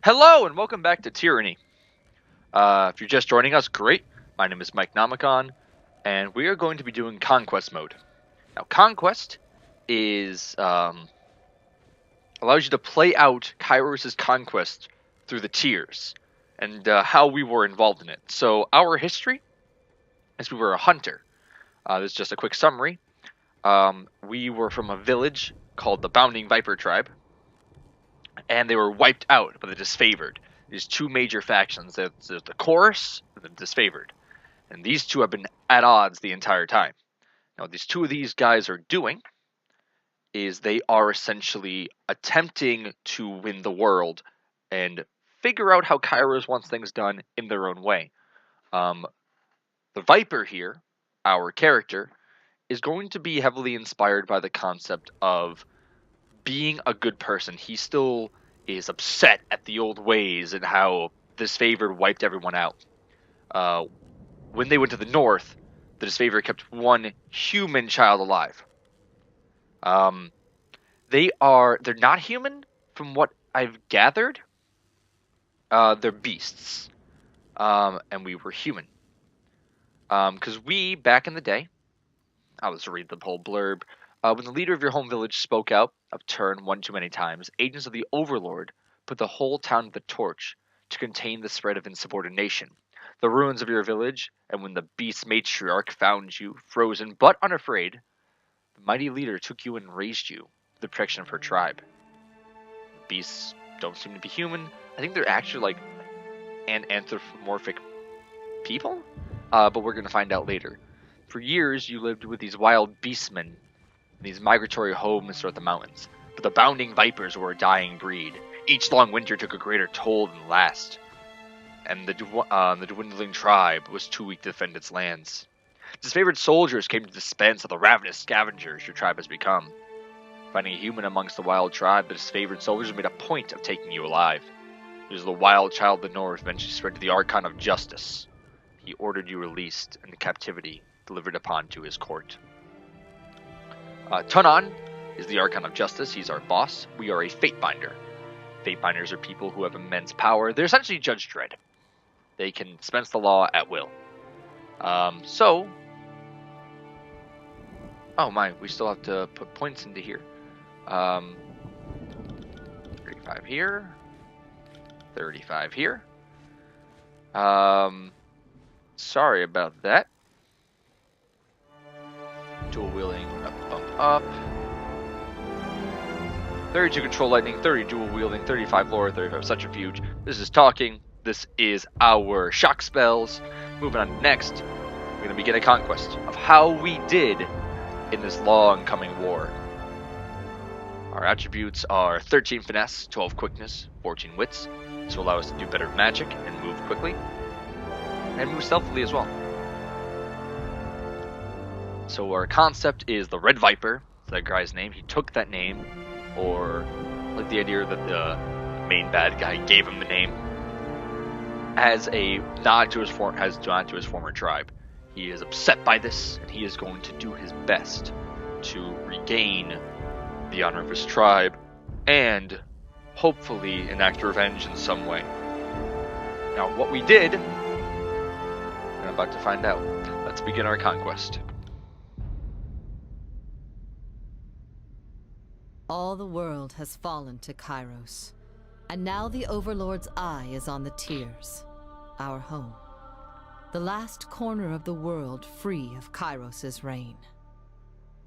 Hello and welcome back to Tyranny. If you're just joining us, great. My name is MikeNomicon, and we are going to be doing Conquest mode. Now, Conquest is allows you to play out Kairos' conquest through the tiers, and how we were involved in it. So, our history is we were a hunter. This is just a quick summary. We were from a village called the Bounding Viper Tribe, and they were wiped out by the Disfavored. These two major factions, there's the Chorus and the Disfavored. And these two have been at odds the entire time. Now, what these two of these guys are doing is they are essentially attempting to win the world and figure out how Kairos wants things done in their own way. The Viper here, our character, is going to be heavily inspired by the concept of being a good person. He still is upset at the old ways and how this favored wiped everyone out. When they went to the north, the Disfavored kept one human child alive. They're not human from what I've gathered. They're beasts. And we were human. Because we, back in the day, I'll just read the whole blurb. When the leader of your home village spoke out of turn one too many times, agents of the Overlord put the whole town to the torch to contain the spread of insubordination. The ruins of your village, and when the beast matriarch found you, frozen but unafraid, the mighty leader took you and raised you for the protection of her tribe. Beasts don't seem to be human. I think they're actually like anthropomorphic people, but we're going to find out later. For years, you lived with these wild beastmen in these migratory homes throughout the mountains, but the Bounding Vipers were a dying breed. Each long winter took a greater toll than the last, and the dwindling tribe was too weak to defend its lands. Disfavored soldiers came to dispense of the ravenous scavengers your tribe has become. Finding a human amongst the wild tribe, the disfavored soldiers made a point of taking you alive. It was the wild child of the north eventually spread to the Archon of Justice. He ordered you released and the captivity delivered upon to his court. Tunon is the Archon of Justice. He's our boss. We are a Fatebinder. Fatebinders are people who have immense power. They're essentially Judge Dredd. They can dispense the law at will. Oh my, we still have to put points into here. 35 here. 35 here. Sorry about that. Dual wielding, up. 32 control lightning, 30 dual wielding, 35 lore, 35 subterfuge. This is talking. This is our shock spells. Moving on next, we're going to begin a conquest of how we did in this long coming war. Our attributes are 13 finesse, 12 quickness, 14 wits. This will allow us to do better magic and move quickly. And move stealthily as well. So our concept is the Red Viper. That's that guy's name. He took that name, or like the idea that the main bad guy gave him the name, as a nod to his former tribe. He is upset by this, and he is going to do his best to regain the honor of his tribe, and hopefully enact revenge in some way. Now, what we did, we're about to find out. Let's begin our conquest. All the world has fallen to Kairos, and now the Overlord's eye is on the tiers, our home. The last corner of the world free of Kairos' reign.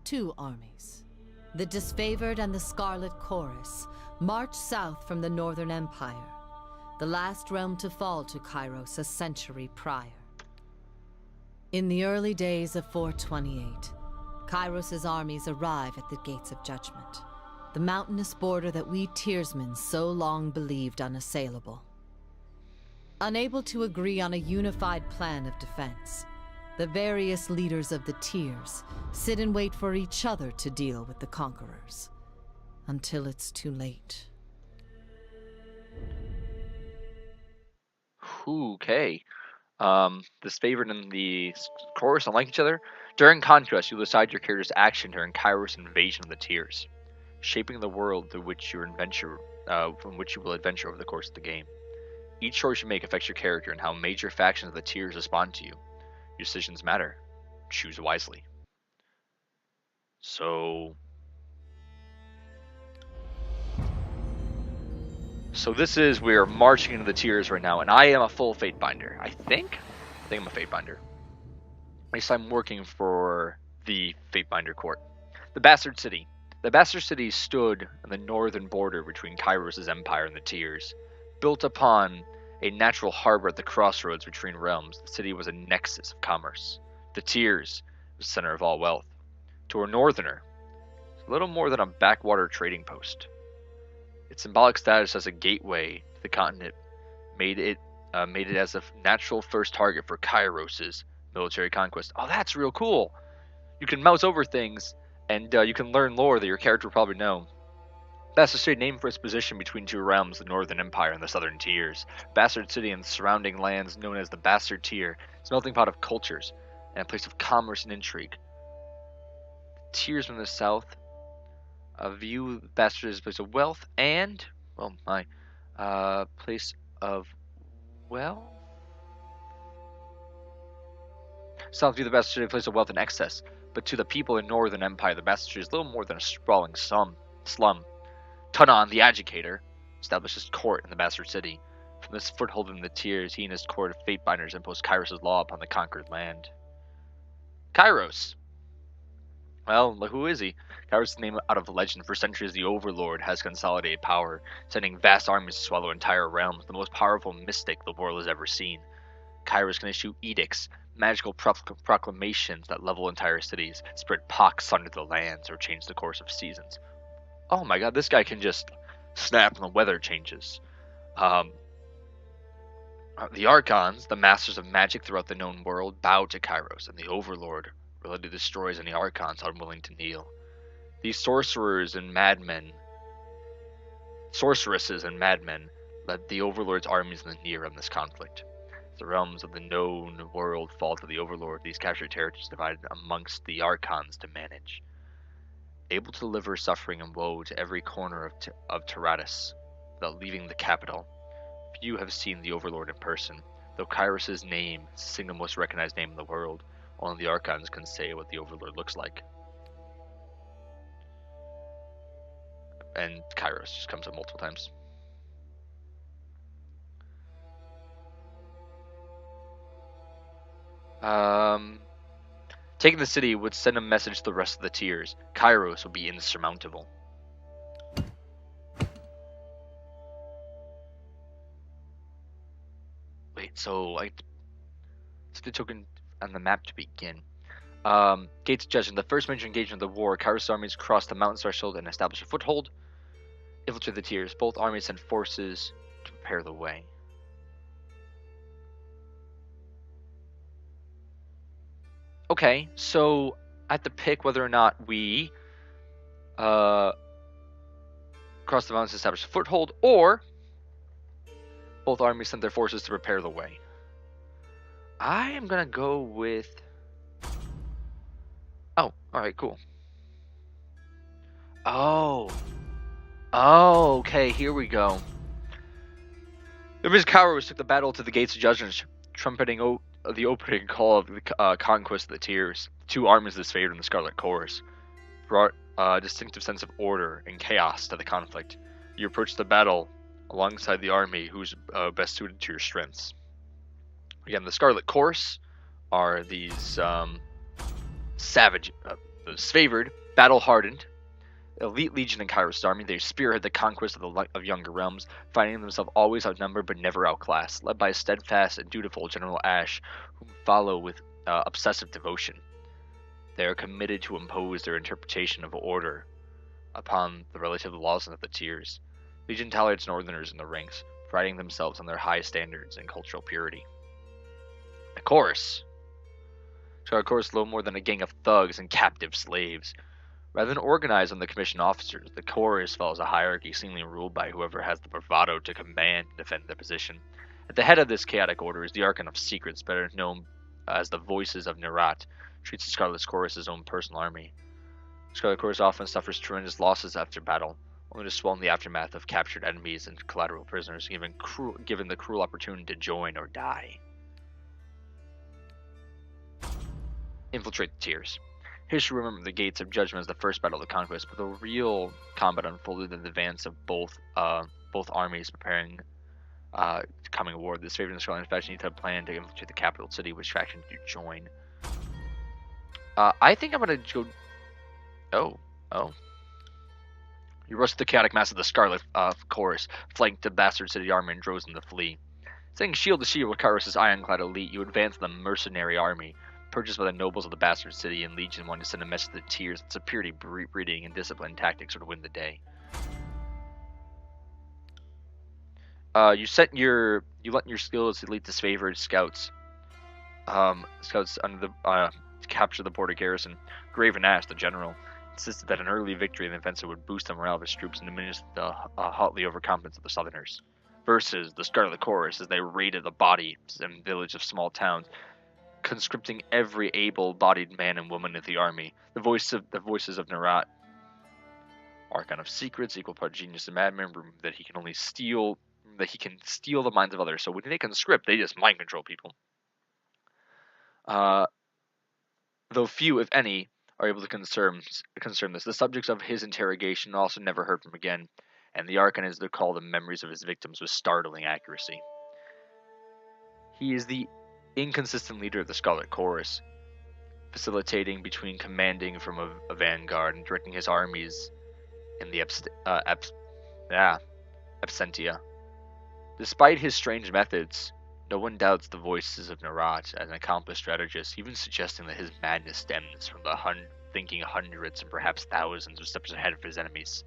Two armies, the Disfavored and the Scarlet Chorus, march south from the Northern Empire, the last realm to fall to Kairos a century prior. In the early days of 428, Kairos' armies arrive at the Gates of Judgment, the mountainous border that we Tiersmen so long believed unassailable. Unable to agree on a unified plan of defense, the various leaders of the Tiers sit and wait for each other to deal with the conquerors, until it's too late. Okay. This favored and the chorus don't like each other. During Conquest, you decide your character's action during Kairos' invasion of the Tiers, shaping the world through which your adventure from which you will adventure over the course of the game. Each choice you make affects your character and how major factions of the tiers respond to you. Your decisions matter. Choose wisely. So this is, we are marching into the tiers right now, and I am a full Fatebinder. I think I'm a Fatebinder. At least I'm working for the Fatebinder court. The Bastard City. The Bastard City stood on the northern border between Kairos' empire and the tiers. Built upon a natural harbor at the crossroads between realms, the city was a nexus of commerce. The tiers was the center of all wealth. To a northerner, it's a little more than a backwater trading post. Its symbolic status as a gateway to the continent made it as a natural first target for Kairos' military conquest. Oh, that's real cool! You can mouse over things, and you can learn lore that your character will probably know. Bastard City, named for its position between two realms, the Northern Empire and the Southern Tiers. Bastard City and the surrounding lands, known as the Bastard Tier, is a melting pot of cultures and a place of commerce and intrigue. The Tiers from the south view Bastard as a place of wealth and, well, place of wealth? South view the Bastard City as a place of wealth and excess, but to the people in Northern Empire, the Bastard City is little more than a sprawling slum. Tunon, the Agitator, established his court in the Bastard City. From this foothold in the tiers, he and his court of Fatebinders imposed Kairos' law upon the conquered land. Kairos! Well, who is he? Kairos' name out of legend. For centuries, the Overlord has consolidated power, sending vast armies to swallow entire realms, the most powerful mystic the world has ever seen. Kairos can issue edicts, magical proclamations that level entire cities, spread pox under the lands, or change the course of seasons. Oh my god, this guy can just snap when the weather changes. The Archons, the masters of magic throughout the known world, bow to Kairos, and the Overlord readily destroys any Archons unwilling to kneel. These sorceresses and madmen led the Overlord's armies in the near in this conflict. As the realms of the known world fall to the Overlord, these captured territories divided amongst the Archons to manage. Able to deliver suffering and woe to every corner of Tyrannis, without leaving the capital. Few have seen the Overlord in person, though Kairos' name is the single most recognized name in the world. Only the Archons can say what the Overlord looks like. And Kairos just comes up multiple times. Taking the city would send a message to the rest of the tiers. Kairos would be insurmountable. Wait, so set the token on the map to begin. Gates of Judgment. The first major engagement of the war, Kairos' armies crossed the mountain threshold and established a foothold. Infiltrate the tiers. Both armies sent forces to prepare the way. Okay, so I have to pick whether or not we cross the mountains to establish a foothold, or both armies sent their forces to prepare the way. I am gonna go with... Oh, alright, cool. Oh, okay, here we go. The Kairos took the battle to the Gates of Judgment, trumpeting the opening call of the conquest of the tiers. Two armies disfavored in the Scarlet Chorus brought a distinctive sense of order and chaos to the conflict. You approach the battle alongside the army who's best suited to your strengths. Again, the Scarlet Chorus are these savage, disfavored, battle-hardened, elite legion in Kairos' army. They spearhead the conquest of younger realms, finding themselves always outnumbered but never outclassed, led by a steadfast and dutiful General Ash, whom follow with obsessive devotion. They are committed to impose their interpretation of order upon the relative lawlessness of the tiers. Legion tolerates northerners in the ranks, priding themselves on their high standards and cultural purity. The Chorus. So, of course, little more than a gang of thugs and captive slaves. Rather than organize on the commissioned officers, the Chorus follows a hierarchy seemingly ruled by whoever has the bravado to command and defend their position. At the head of this chaotic order is the Archon of Secrets, better known as the Voices of Nerat, treats the Scarlet Chorus as his own personal army. The Scarlet Chorus often suffers tremendous losses after battle, only to swell in the aftermath of captured enemies and collateral prisoners, given the cruel opportunity to join or die. Infiltrate the Tears. History remembered the Gates of Judgment as the first battle of the conquest, but the real combat unfolded in advance of both armies preparing coming war. This favored the Scarlet faction need to plan to infiltrate the capital city, which faction do you join? I think I'm gonna go. Oh. You rushed the chaotic mass of the Scarlet Chorus, flanked the bastard city army, and drove them to flee. Staying shield to shield with Kairos' ironclad elite, you advanced the mercenary army, purchased by the nobles of the bastard city, and Legion wanted to send a message to the Tears that superiority, breeding, and discipline tactics would win the day. You let your skills lead disfavored scouts. Scouts under the to capture the border garrison. Graven Ash, the general, insisted that an early victory in the offensive would boost the morale of his troops and diminish the hotly overconfidence of the Southerners. Versus the Scarlet Chorus as they raided the bodies and village of small towns, conscripting every able-bodied man and woman in the army. The voices of Narat, Archon of Secrets, equal part genius and madman, that he can steal the minds of others. So when they conscript, they just mind control people. Though few, if any, are able to concern this. The subjects of his interrogation also never heard from again, and the Archon is to recall the memories of his victims with startling accuracy. He is the inconsistent leader of the Scarlet Chorus, facilitating between commanding from a vanguard and directing his armies in the absentia. Despite his strange methods, no one doubts the voices of Narat as an accomplished strategist, even suggesting that his madness stems from the thinking hundreds and perhaps thousands of steps ahead of his enemies.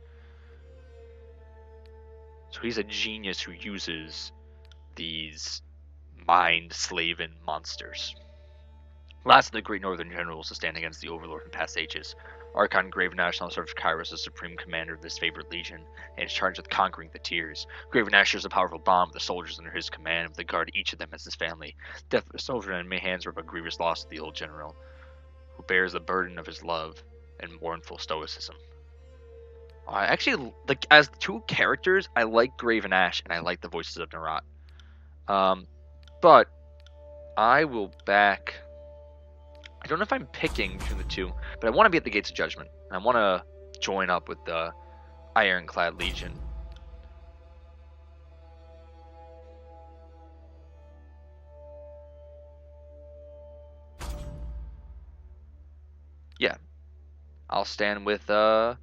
So he's a genius who uses these mind-slaven monsters. Last of the great northern generals to stand against the Overlord in past ages, Archon Graven Ash now serves Kairos as supreme commander of this favored legion, and is charged with conquering the Tears. Graven Ash is a powerful bomb of the soldiers under his command, with the guard each of them as his family. Death of a soldier in enemy hands were but grievous loss to the old general, who bears the burden of his love and mournful stoicism. I actually, as two characters, I like Graven Ash and I like the voices of Narat. But I will back. I don't know if I'm picking between the two, but I want to be at the Gates of Judgment. I want to join up with the Ironclad Legion. Yeah. I'll stand with them.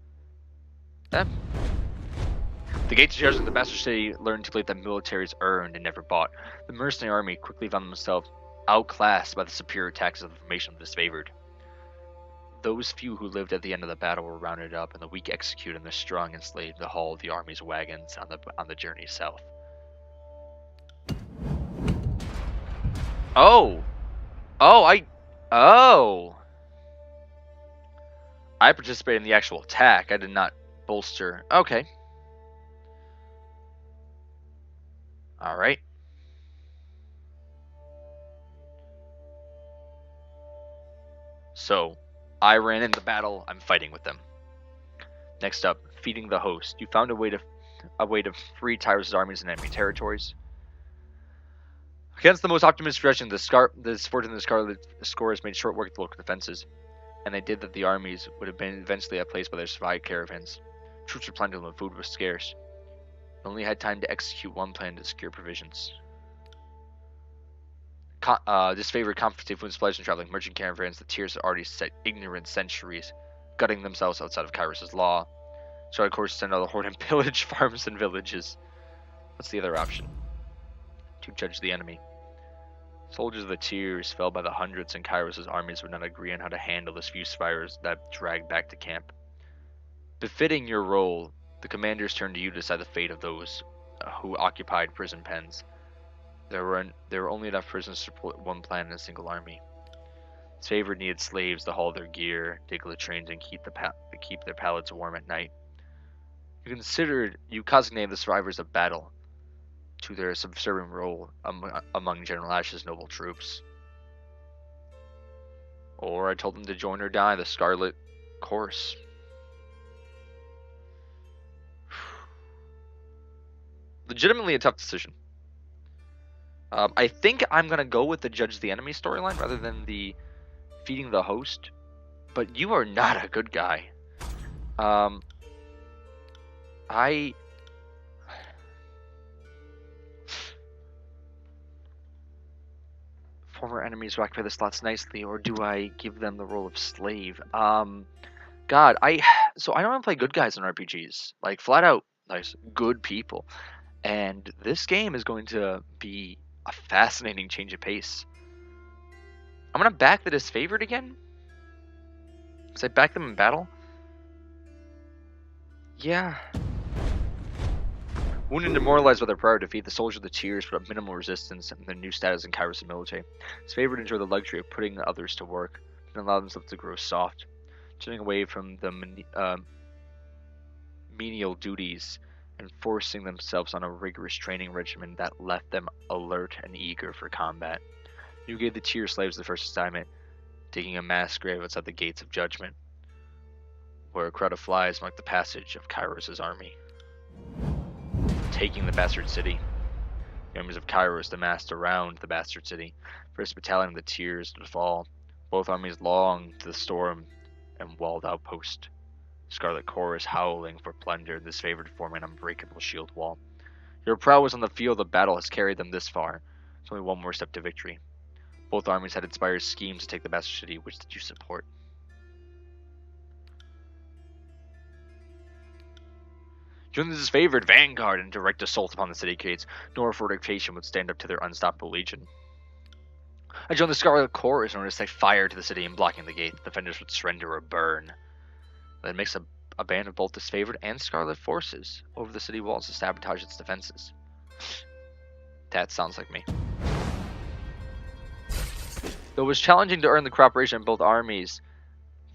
The Gates of Judgment, the Master City, learned too late that military is earned and never bought. The mercenary army quickly found themselves outclassed by the superior tactics of the formation of the disfavored. Those few who lived at the end of the battle were rounded up, and the weak executed, and the strong enslaved to haul the army's wagons on the journey south. I participated in the actual attack. I did not bolster. Okay. Alright. So, I ran into battle. I'm fighting with them. Next up, feeding the host. You found a way to free Tyrus' armies in enemy territories. Against the most optimistic projection, the Scarlet Scorers made short work of the local defenses, and they did that the armies would have been eventually outplaced by their survived caravans. Troops were plentiful and food was scarce. They only had time to execute one plan to secure provisions. Disfavored conflict influenced players and traveling merchant caravans. The Tears had already set ignorant centuries, gutting themselves outside of Kairos' law. So of course send out the horde and pillage farms and villages. What's the other option? To judge the enemy. Soldiers of the Tears fell by the hundreds, and Kairos' armies would not agree on how to handle the few survivors that dragged back to camp. Befitting your role, the commanders turned to you to decide the fate of those who occupied prison pens. There were only enough prisoners to support one plan in a single army. Favored needed slaves to haul their gear, dig the trains, and keep their pallets warm at night. You consignated the survivors of battle to their subservient role among General Ash's noble troops. Or I told them to join or die, the Scarlet Chorus. Legitimately a tough decision. I think I'm gonna go with the judge the enemy storyline rather than the feeding the host. But you are not a good guy. I former enemies who occupy the slots nicely, or do I give them the role of slave? God, so I don't want to play good guys in RPGs, like flat out nice good people, and this game is going to be a fascinating change of pace. I'm gonna back the disfavored again, because I backed them in battle. Yeah. Wounded and demoralized by their prior defeat, the soldiers of the Tears put up minimal resistance and their new status in Kairos' military. Disfavored enjoy the luxury of putting others to work and allow themselves to grow soft, turning away from the menial duties and forcing themselves on a rigorous training regimen that left them alert and eager for combat. You gave the Tear slaves the first assignment, digging a mass grave outside the gates of judgment, where a crowd of flies marked the passage of Kairos' army. Taking the bastard city. The armies of Kairos amassed around the bastard city. First battalion of the Tears to fall. Both armies long to the storm and walled outpost. Scarlet Chorus howling for plunder, this favored forming an unbreakable shield wall. Your prowess on the field of battle has carried them this far. It's only one more step to victory. Both armies had inspired schemes to take the bastard city, which did you support? Join the disfavored vanguard and direct assault upon the city gates, nor fortification would stand up to their unstoppable legion. I joined the Scarlet Chorus in order to set fire to the city and blocking the gate. The defenders would surrender or burn. That makes a band of both disfavored and Scarlet forces over the city walls to sabotage its defenses. That sounds like me. Though it was challenging to earn the cooperation of both armies,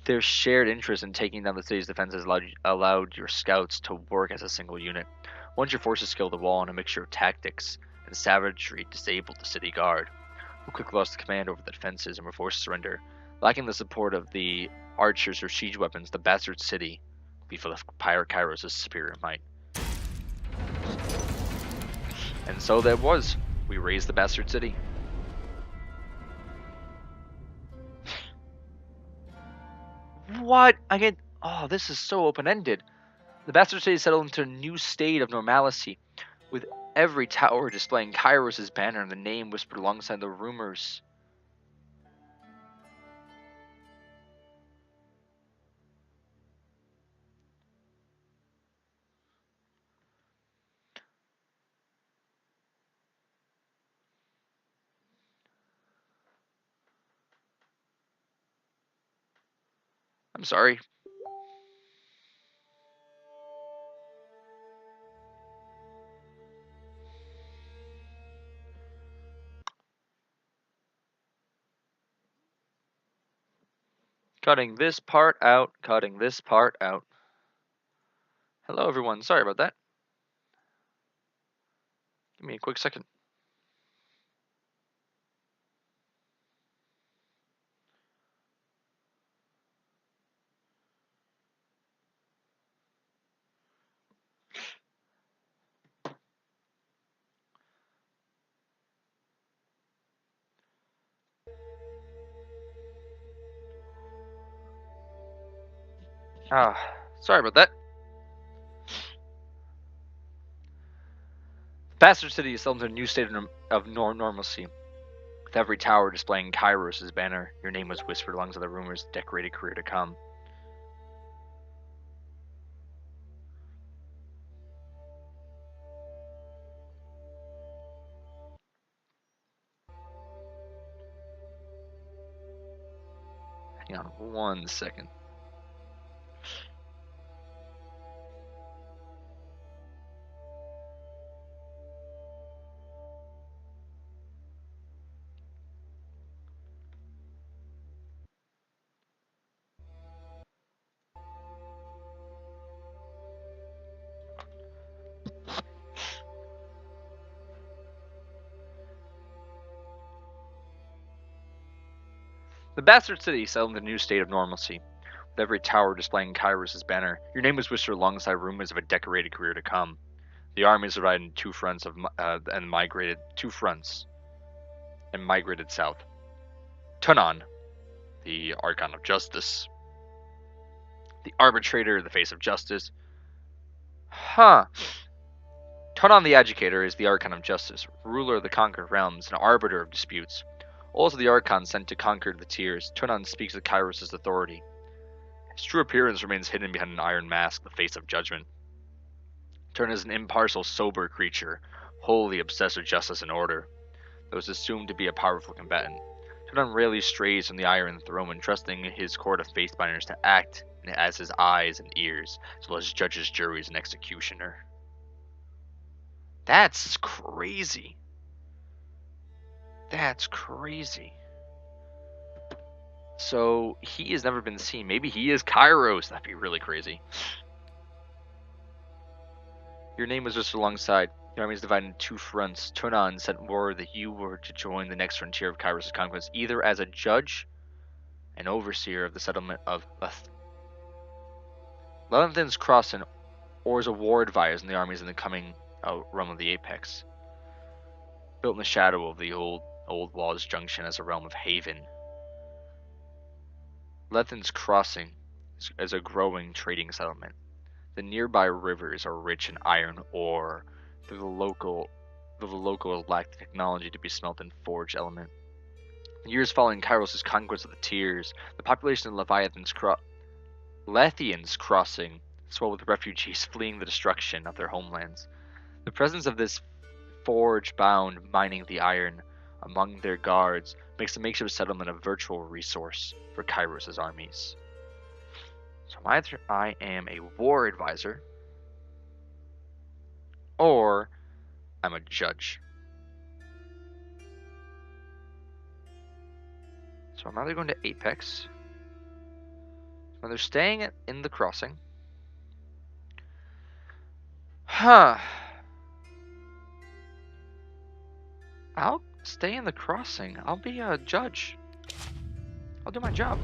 their shared interest in taking down the city's defenses allowed your scouts to work as a single unit. Once your forces scaled the wall in a mixture of tactics and savagery disabled the city guard, who quickly lost the command over the defenses and were forced to surrender. Lacking the support of the archers or siege weapons, the bastard city would be full of pirate Kairos' superior might. And so that was. We raised the bastard city. What? Again? Oh, this is so open-ended. The bastard city settled into a new state of normalcy, with every tower displaying Kairos' banner and the name whispered alongside the rumors. I'm sorry. Cutting this part out, cutting this part out. Hello everyone, sorry about that. Give me a quick second. Sorry about that. Bastard City is settled into a new state of normalcy, with every tower displaying Kairos' banner. Your name was whispered alongside the rumors of decorated career to come. Hang on 1 second. The Bastard City settled into a new state of normalcy, with every tower displaying Kairos' banner. Your name was whispered alongside rumors of a decorated career to come. The army is divided into two fronts and migrated south. Tunon, the Archon of Justice, the Arbitrator, the face of justice. Huh. Tunon the Educator is the Archon of Justice, ruler of the conquered realms and arbiter of disputes. Also the Archon sent to conquer the Tears, Tunon speaks with Kairos' authority. His true appearance remains hidden behind an iron mask, the face of judgment. Tunon is an impartial, sober creature, wholly obsessed with justice and order, though is assumed to be a powerful combatant. Tunon rarely strays from the Iron Throne, entrusting his court of faithbinders to act as his eyes and ears, as well as judges, juries, and executioner. That's crazy. That's crazy. So he has never been seen. Maybe he is Kairos. That'd be really crazy. Your name was just alongside. The army is divided into two fronts. Tunon sent word that you were to join the next frontier of Kairos' conquest, either as a judge and overseer of the settlement of Levanthin's Crossing, or as a war advisor in the armies in the coming realm of the Apex. Built in the shadow of the old Walls Junction as a realm of haven. Lethin's Crossing is a growing trading settlement. The nearby rivers are rich in iron ore, though the locals lack the technology to be smelt and forged element. In years following Kairos' conquest of the Tears, the population of Lethian's Crossing swelled with refugees fleeing the destruction of their homelands. The presence of this forge-bound mining the iron among their guards makes the makeshift settlement a virtual resource for Kairos' armies. So either I am a war advisor, or I'm a judge. So I'm either going to Apex, I'm either staying in the crossing. Huh. I'll stay in the crossing. I'll be a judge. I'll do my job.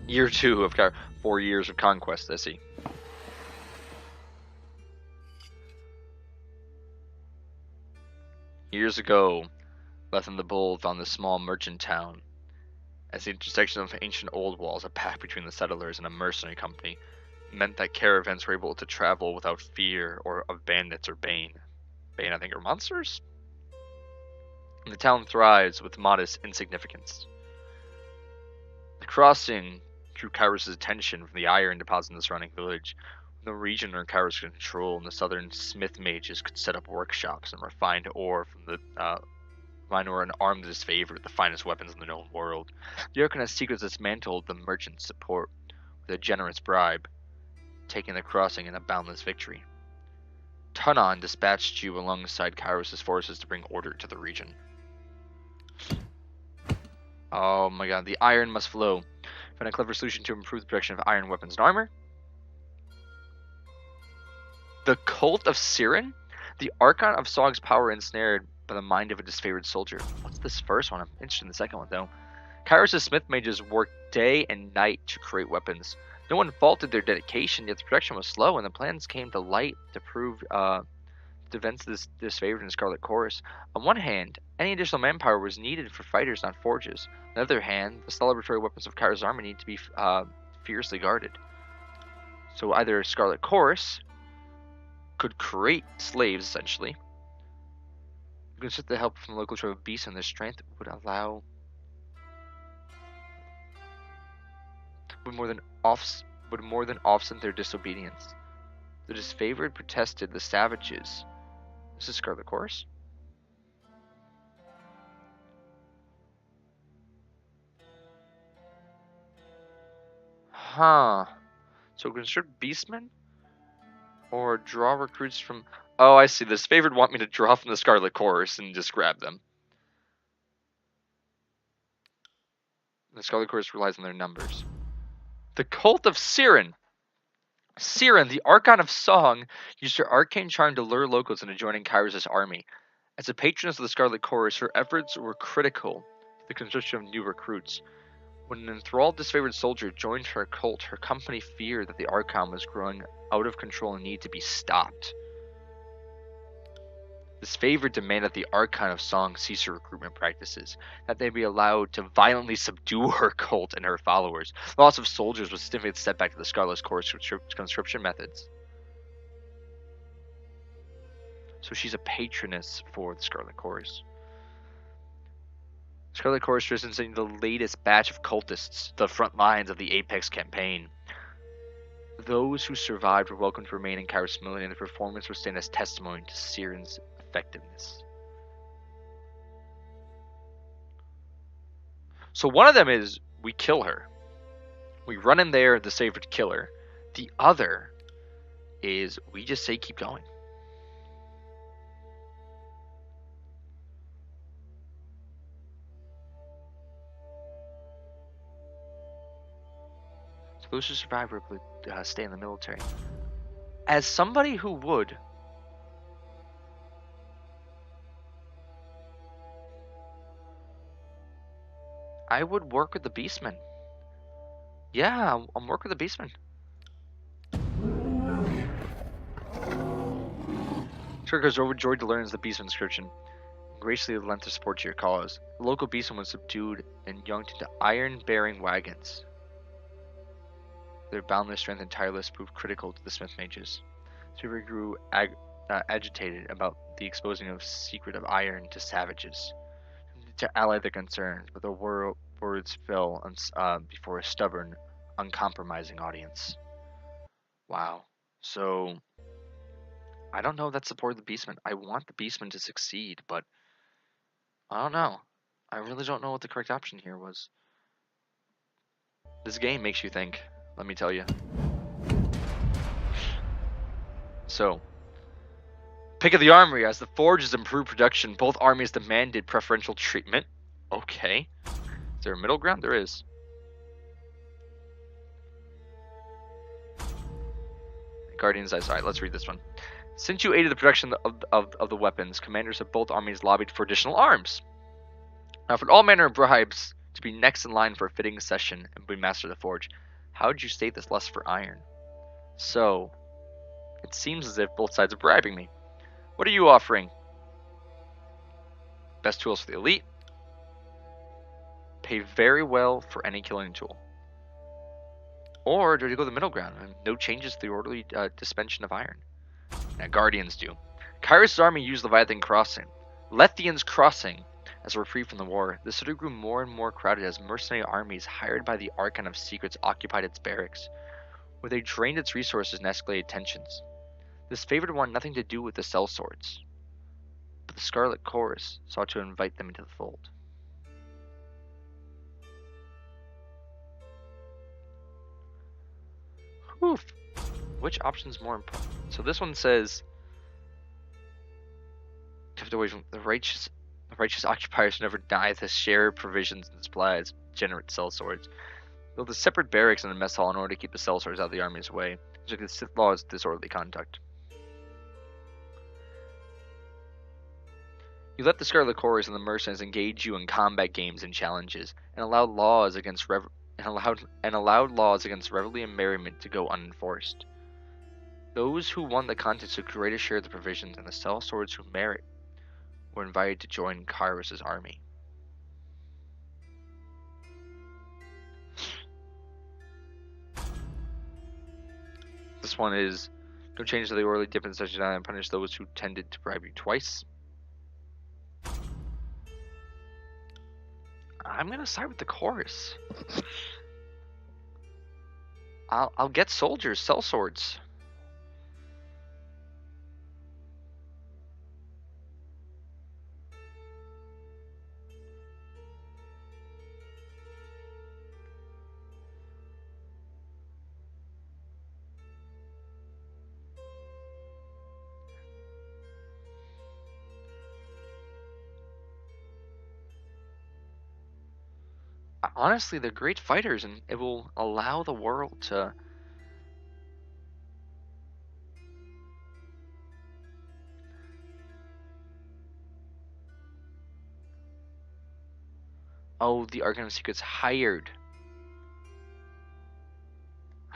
Year 2 of 4 years of conquest, I see. Years ago, Lethin the Bold found this small merchant town. As the intersection of ancient old walls, a pact between the settlers and a mercenary company, meant that caravans were able to travel without fear of bandits or Bane. Bane, I think, are monsters? And the town thrives with modest insignificance. The crossing drew Kairos' attention from the iron deposit in the surrounding village. The region under Kairos' control, and the southern smith mages could set up workshops and refined ore from the and arm the disfavored with the finest weapons in the known world. The Archon has secretly dismantled the merchant's support with a generous bribe, taking the crossing in a boundless victory. Tunon dispatched you alongside Kairos' forces to bring order to the region. Oh my god, the iron must flow. Find a clever solution to improve the production of iron weapons and armor. The Cult of Siren? The Archon of Sog's power ensnared by the mind of a disfavored soldier. What's this first one? I'm interested in the second one, though. Kairos' smith mages worked day and night to create weapons. No one faulted their dedication, yet the production was slow, and the plans came to light to prove defense this disfavored in Scarlet Chorus. On one hand, any additional manpower was needed for fighters, not forges. On the other hand, the celebratory weapons of Kairos' army need to be fiercely guarded. So either Scarlet Chorus could create slaves, essentially. You can set the help from the local tribe of beasts, and their strength would more than offset their disobedience. The disfavored protested the savages. This is Scarlet Chorus? Huh. So construct beastmen? Or draw recruits from... Oh, I see. The disfavored want me to draw from the Scarlet Chorus and just grab them. The Scarlet Chorus relies on their numbers. The Cult of Siren. Siren, the Archon of Song, used her arcane charm to lure locals into joining Kairos' army. As a patroness of the Scarlet Chorus, her efforts were critical to the construction of new recruits. When an enthralled, disfavored soldier joined her cult, her company feared that the Archon was growing out of control and needed to be stopped. This favor demanded that the Archon of Song cease her recruitment practices, that they be allowed to violently subdue her cult and her followers. The loss of soldiers was a significant setback to the Scarlet Corps' conscription methods. So she's a patroness for the Scarlet Corps. Scarlet Corps is sending the latest batch of cultists to the front lines of the Apex campaign. Those who survived were welcome to remain in Kairos Millennium, and the performance would stand as testimony to Siren's effectiveness. So one of them is we kill her. We run in there to save her to kill her. The other is we just say keep going. So those who survive were able to stay in the military. As somebody who would, I would work with the Beastmen. Yeah, I'm working with the Beastmen. Sure goes overjoyed to learn the Beastman inscription. Graciously lent their support to your cause. The local Beastman was subdued and yoinked into iron-bearing wagons. Their boundless strength and tireless proved critical to the Smith mages. Super grew agitated about the exposing of secret of iron to savages. To allay their concerns, but the words fell before a stubborn, uncompromising audience. Wow. So, I don't know if that supported the Beastmen. I want the Beastmen to succeed, but I don't know. I really don't know what the correct option here was. This game makes you think, let me tell you. So, pick of the armory. As the forges improved production, both armies demanded preferential treatment. Okay. Is there a middle ground? There is. Guardian's Eyes. Alright, let's read this one. Since you aided the production of the weapons, commanders of both armies lobbied for additional arms. Offered all manner of bribes to be next in line for a fitting session and be master of the forge. How would you state this lust for iron? So, it seems as if both sides are bribing me. What are you offering? Best tools for the elite. Pay very well for any killing tool. Or do you go the middle ground and no changes to the orderly dispensation of iron? Now, Guardians do. Kairos' army used Leviathan Crossing. Lethian's Crossing as a reprieve from the war. The city grew more and more crowded as mercenary armies hired by the Archon of Secrets occupied its barracks, where they drained its resources and escalated tensions. This favored one nothing to do with the sellswords, but the Scarlet Corps sought to invite them into the fold. Oof. Which option's more important? So this one says kept away from the righteous occupiers never die to share provisions and supplies, generate sellswords. Build a separate barracks in the mess hall in order to keep the sellswords out of the army's way. The Sith law is disorderly conduct. You let the Scarlet Corps and the mercenaries engage you in combat games and challenges, and allowed laws against revelry and merriment to go unenforced. Those who won the contest took greatest share of the provisions, and the sellswords who merit were invited to join Kairos' army. This one is no change to the orderly dip in such a and punish those who tended to bribe you twice. I'm gonna side with the chorus. I'll get soldiers, sellswords. Honestly, they're great fighters, and it will allow the world to the Archon of Secrets hired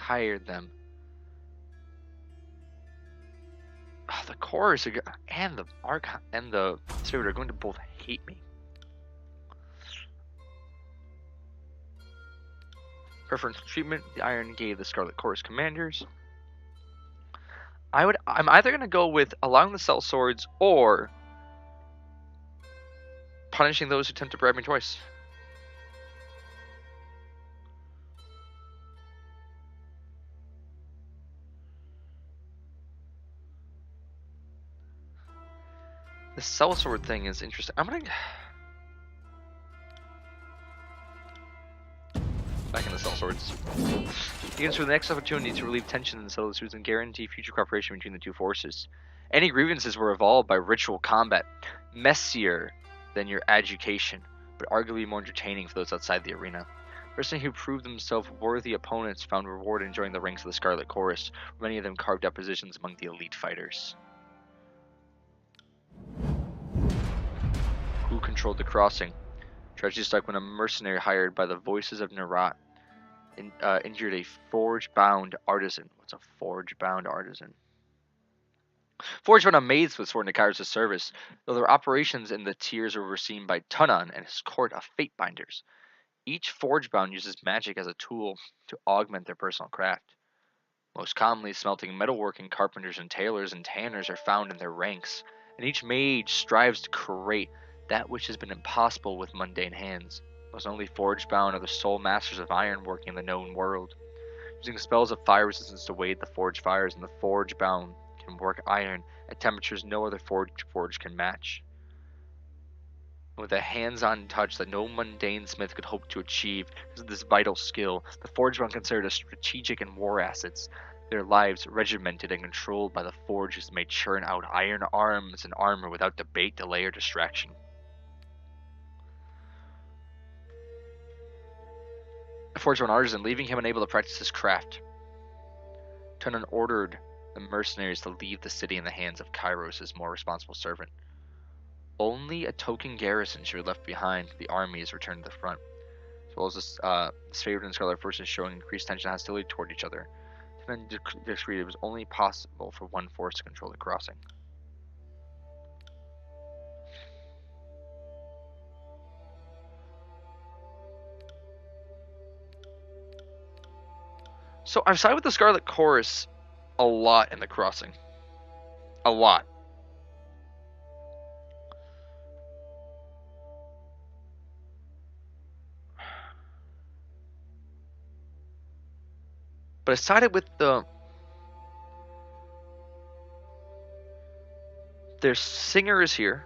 hired them. Oh, the chorus and the Archon and the Spirit are going to both hate me. Preferential treatment. The Iron gave the Scarlet Chorus commanders. I'm either gonna go with allowing the Cell Swords or punishing those who attempt to bribe me twice. The Cell Sword thing is interesting. I'm gonna back in the Cell Swords. Begins with the next opportunity to relieve tension in the Cell Swords and guarantee future cooperation between the two forces. Any grievances were evolved by ritual combat, messier than your adjudication, but arguably more entertaining for those outside the arena. The person who proved themselves worthy opponents found reward in joining the ranks of the Scarlet Chorus, where many of them carved out positions among the elite fighters. Who controlled the crossing? Tragedy struck when a mercenary hired by the Voices of Nerat injured a forge-bound artisan. What's a forge-bound artisan? Forge-bound a maid's sword in Kairos' service, though their operations in the tiers were overseen by Tunon and his court of fate-binders. Each forge-bound uses magic as a tool to augment their personal craft. Most commonly, smelting, metalworking, carpenters, and tailors and tanners are found in their ranks, and each mage strives to create that which has been impossible with mundane hands. Most only forge-bound are the sole masters of ironworking in the known world. Using spells of fire resistance to wade the forge fires, and the forge-bound can work iron at temperatures no other forge can match. With a hands-on touch that no mundane smith could hope to achieve because of this vital skill, the forge-bound considered as strategic and war assets. Their lives regimented and controlled by the forges may churn out iron arms and armor without debate, delay, or distraction. The forge-bound artisan, leaving him unable to practice his craft. Tunon ordered the mercenaries to leave the city in the hands of Kairos' more responsible servant. Only a token garrison should be left behind. The army is returned to the front, as well as this favored and Scarlet forces showing increased tension and hostility toward each other. Tunon decreed it was only possible for one force to control the crossing. So I've sided with the Scarlet Chorus a lot in the crossing. A lot. But I sided with their singer is here.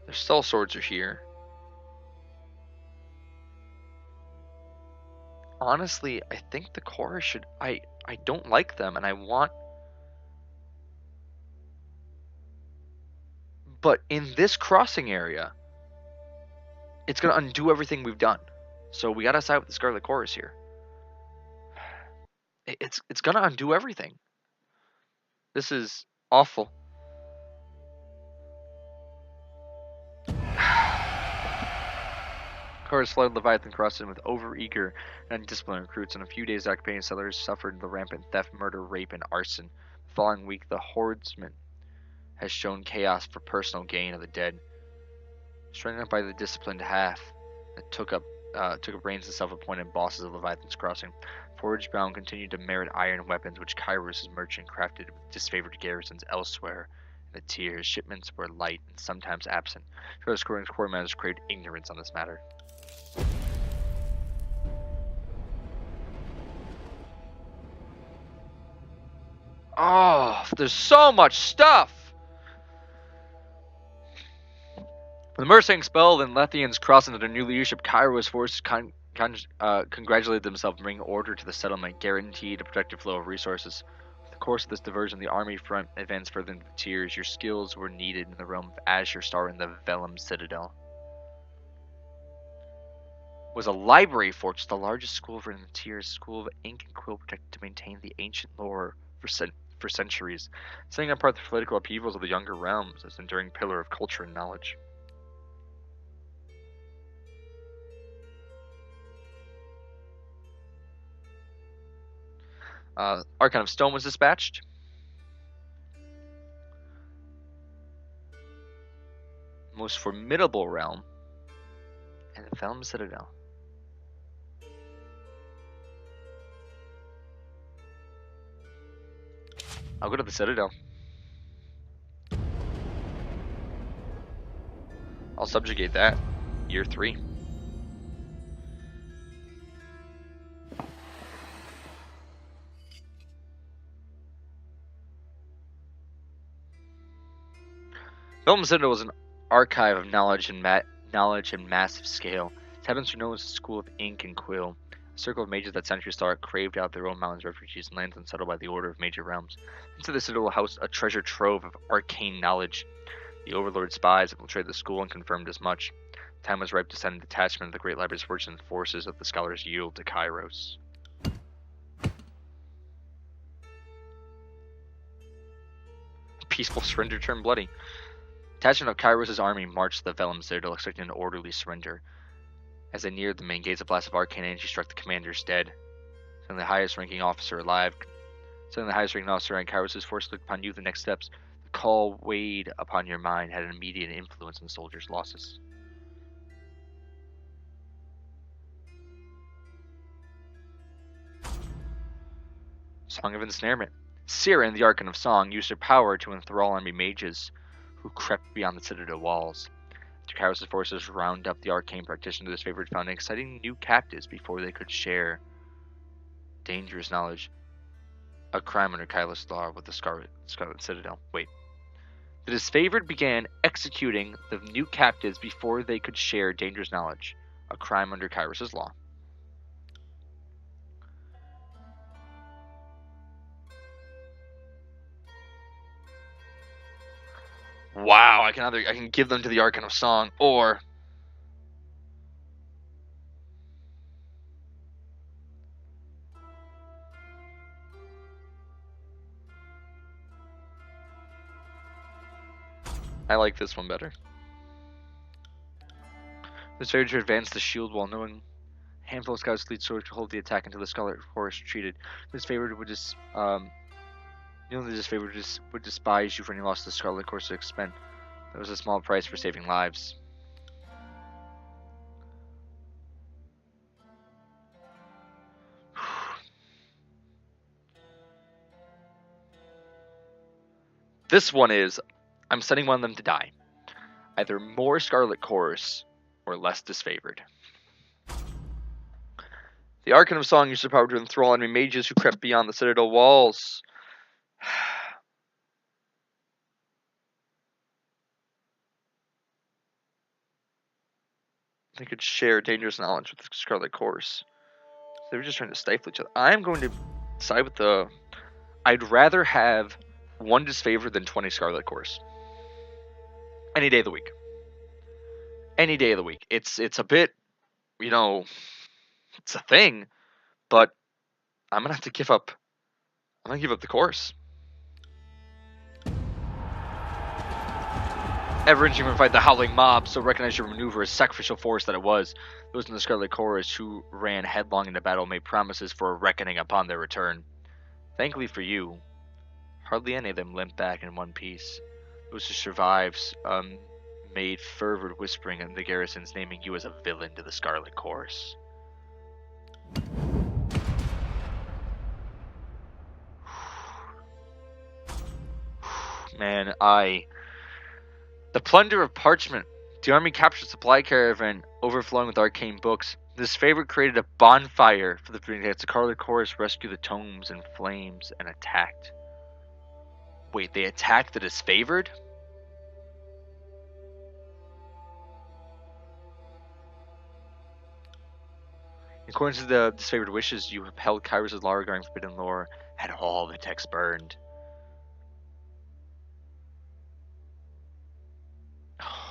Their Cell Swords are here. Honestly, I think the chorus should... I don't like them, and I want... But in this crossing area, it's going to undo everything we've done. So we got to side with the Scarlet Chorus here. It's going to undo everything. This is awful. Chorus flooded Leviathan crossing with overeager and undisciplined recruits. In a few days, the occupying settlers suffered the rampant theft, murder, rape, and arson. The following week, the hordeman has shown chaos for personal gain of the dead. Strengthened by the disciplined half that took up reins of self-appointed bosses of Leviathan's crossing, Forge-bound continued to merit iron weapons which Kairos' merchant crafted with disfavored garrisons elsewhere. In the tiers, shipments were light and sometimes absent. Kairos' core managers craved ignorance on this matter. Oh, there's so much stuff! When the mercenary expelled and Lethians crossed into their new leadership, Kairos forces congratulated themselves on bringing order to the settlement, guaranteed a protective flow of resources. With the course of this diversion, the army front advanced further into the tiers. Your skills were needed in the realm of Azure Star and the Vellum Citadel. Was a library fortress, the largest school in the tiers, school of ink and quill protected to maintain the ancient lore for centuries, setting apart the political upheavals of the younger realms as an enduring pillar of culture and knowledge. Archon of Stone was dispatched. Most formidable realm. And the Vellum Citadel. I'll go to the Citadel. I'll subjugate that. Year 3. Vellum Citadel was an archive of knowledge and massive scale. Its heavens were known as the School of Ink and Quill, a circle of mages that centuries thought craved out their own mountains, refugees, and lands unsettled by the order of major realms. Inside the Citadel housed a treasure trove of arcane knowledge. The Overlord spies infiltrated the school and confirmed as much. Time was ripe to send a detachment of the Great Library's fortune and forces of the scholars yield to Kairos. Peaceful surrender turned bloody. Detachment of Kairos' army marched to the Vellum Citadel, expecting an orderly surrender. As they neared the main gates, a blast of arcane energy struck the commanders dead. Suddenly the highest-ranking officer in Kairos' force looked upon you the next steps. The call weighed upon your mind had an immediate influence on the soldiers' losses. Song of Ensnarement. Siren, the Archon of Song, used her power to enthrall enemy mages who crept beyond the Citadel walls. After Kairos' forces round up the arcane practitioner, this favorite found exciting new captives before they could share dangerous knowledge. A crime under Kairos' law with the Scarlet Citadel. Wait. The disfavored began executing the new captives before they could share dangerous knowledge. A crime under Kairos' law. Wow, I can give them to the Archon of Song, or I like this one better. This failure to advance the shield while knowing a handful of scouts lead sword to hold the attack until the Scarlet Forest retreated. This favored would just would despise you for any loss to the Scarlet Course to expend. That was a small price for saving lives. This one is, I'm sending one of them to die. Either more Scarlet Chorus or less disfavored. The Archon of Song used her power to enthrall enemy mages who crept beyond the Citadel walls. They could share dangerous knowledge with the Scarlet Chorus. They were just trying to stifle each other. I'm going to side with the... I'd rather have one disfavored than 20 Scarlet Chorus. Any day of the week. Any day of the week. It's a bit, it's a thing, but I'm gonna have to give up. I'm gonna give up the course. Ever-inching to fight the howling mob, so recognize your maneuver as sacrificial force that it was. Those in the Scarlet Chorus who ran headlong into battle made promises for a reckoning upon their return. Thankfully for you, hardly any of them limped back in one piece. Those who survived made fervent whispering in the garrisons, naming you as a villain to the Scarlet Chorus. Man, The plunder of parchment. The army captured a supply caravan overflowing with arcane books. This favorite created a bonfire for the Phoenix. The Scarlet Chorus rescued the tomes in flames and attacked. Wait, they attacked the disfavored? According to the disfavored wishes, you upheld Kairos' law regarding forbidden lore, had all the texts burned.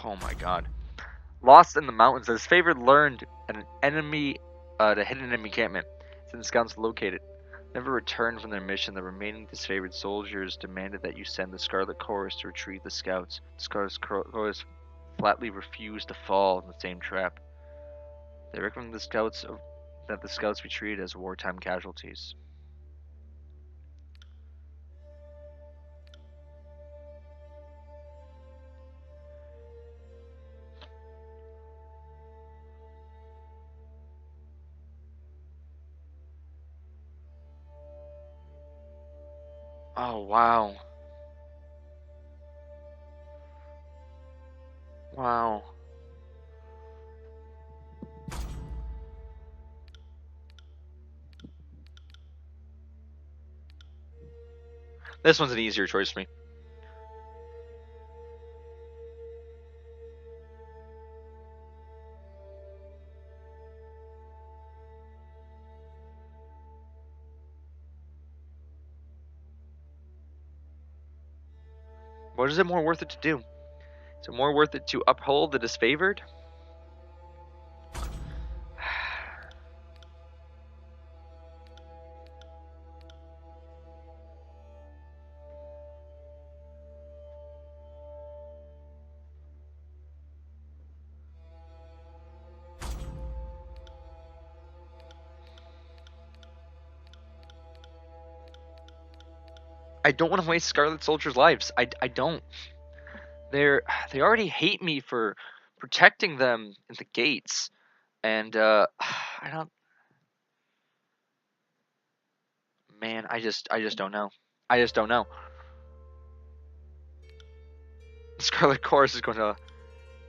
Oh my god. Lost in the mountains, the disfavored learned an enemy, the hidden enemy encampment. Since scouts located, never returned from their mission. The remaining disfavored soldiers demanded that you send the Scarlet Chorus to retrieve the scouts. The Scarlet Chorus flatly refused to fall in the same trap. They recommended that the scouts be treated as wartime casualties. Oh, wow. Wow. This one's an easier choice for me. What is it more worth it to do? Is it more worth it to uphold the disfavored? I don't want to waste Scarlet Soldiers' lives. I don't. They already hate me for protecting them in the gates, and I don't. Man, I just don't know. I just don't know. Scarlet Chorus is gonna.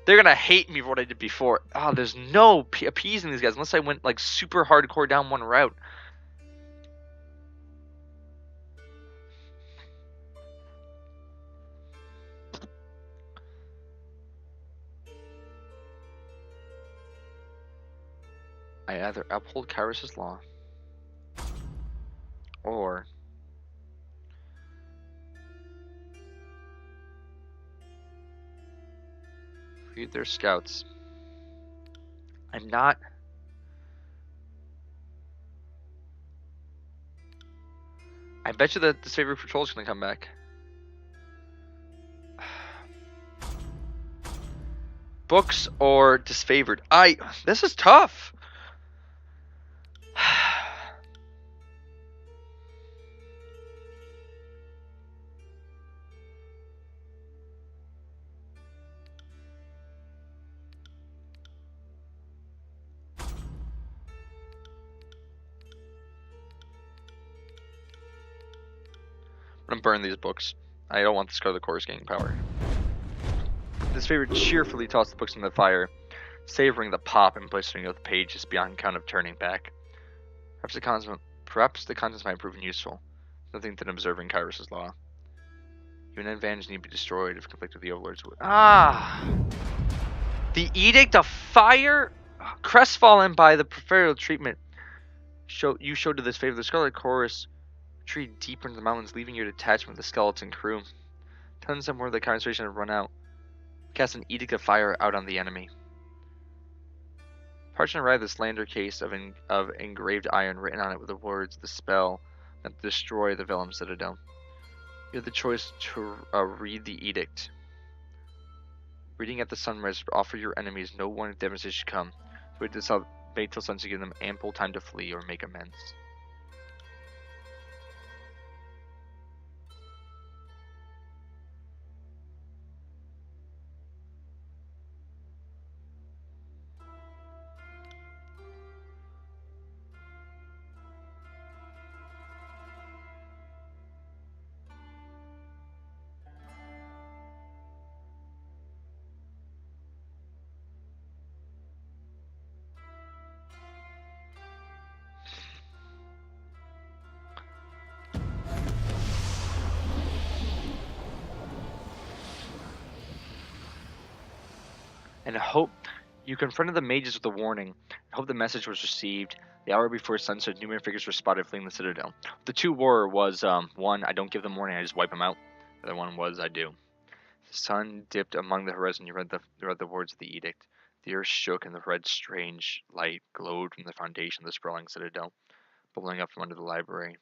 They're gonna hate me for what I did before. Oh, there's no appeasing these guys unless I went like super hardcore down one route. I either uphold Kyros's law or lead their scouts. I'm not. I bet you that this favorite patrol is gonna come back. Books or disfavored? This is tough. I'm gonna burn these books. I don't want the Scarlet Chorus gaining power. This favorite cheerfully tossed the books in the fire, savoring the pop and blistering of the pages beyond count of turning back. Perhaps the contents might have proven useful. Nothing than observing Kyros's law. Even an advantage need be destroyed if conflict with the overlords would. The Edict of Fire? Crestfallen by the preferential treatment you showed to this favor, the Scarlet Chorus retreated deeper into the mountains, leaving your detachment with the skeleton crew. Tons of more of the concentration have run out. Cast an Edict of Fire out on the enemy. Parchment arrived the slender case of engraved iron written on it with the words, the spell, meant to destroy the Vellum Citadel. You have the choice to read the edict. Reading at the sunrise would offer your enemies no warning of devastation should come. So wait till sunset to give them ample time to flee or make amends. And hope you confronted the mages with a warning. And hope the message was received. The hour before sunset, numerous figures were spotted fleeing the citadel. The two were one, I don't give them warning, I just wipe them out. The other one was, I do. The sun dipped among the horizon. You read the words of the edict. The earth shook, and the red, strange light glowed from the foundation of the sprawling citadel, bubbling up from under the library.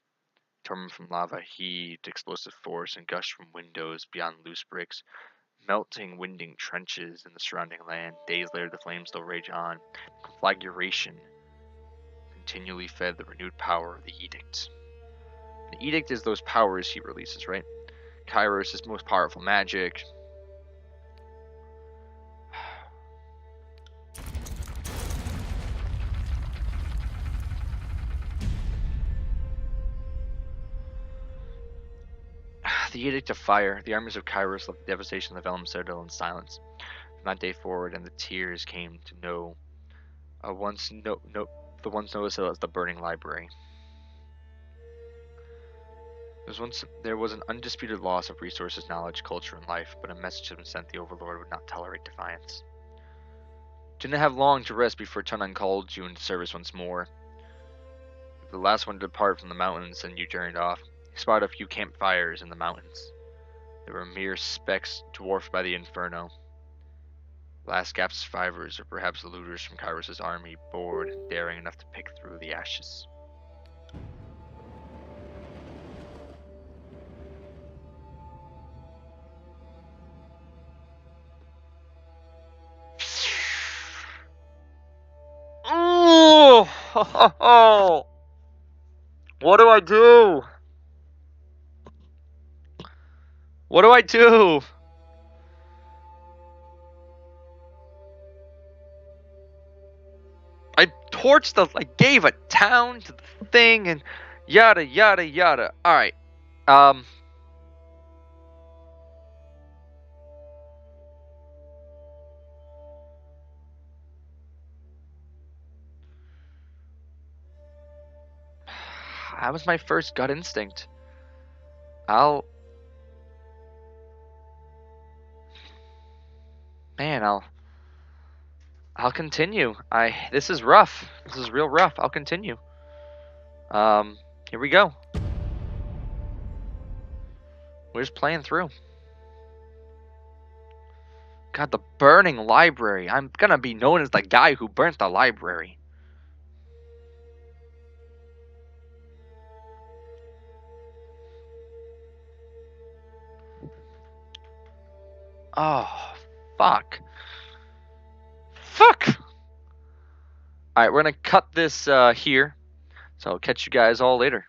Torment from lava heaved explosive force and gushed from windows beyond loose bricks, melting winding trenches in the surrounding land. Days later, the flames still rage on. Conflagration continually fed the renewed power of the edict. The edict is those powers he releases, right? Kairos' most powerful magic. The Edict of Fire. The armies of Kairos left the devastation of the Vellum Citadel in silence. From that day forward, and the tears came to know. The once noticed it as the Burning Library. There was an undisputed loss of resources, knowledge, culture, and life, but a message had been sent the Overlord would not tolerate defiance. Didn't have long to rest before Tunan called you into service once more. The last one to depart from the mountains, and you journeyed off. You spotted a few campfires in the mountains. They were mere specks dwarfed by the inferno. Last gasped survivors, or perhaps looters from Kairos' army, bored and daring enough to pick through the ashes. Oh! What do I do? What do I do? I gave a town to the thing and yada yada yada. Alright. That was my first gut instinct. I'll continue. This is rough. This is real rough. I'll continue. Here we go. We're just playing through. God, the burning library. I'm gonna be known as the guy who burnt the library. Oh, fuck. Fuck! Alright, we're gonna cut this here. So I'll catch you guys all later.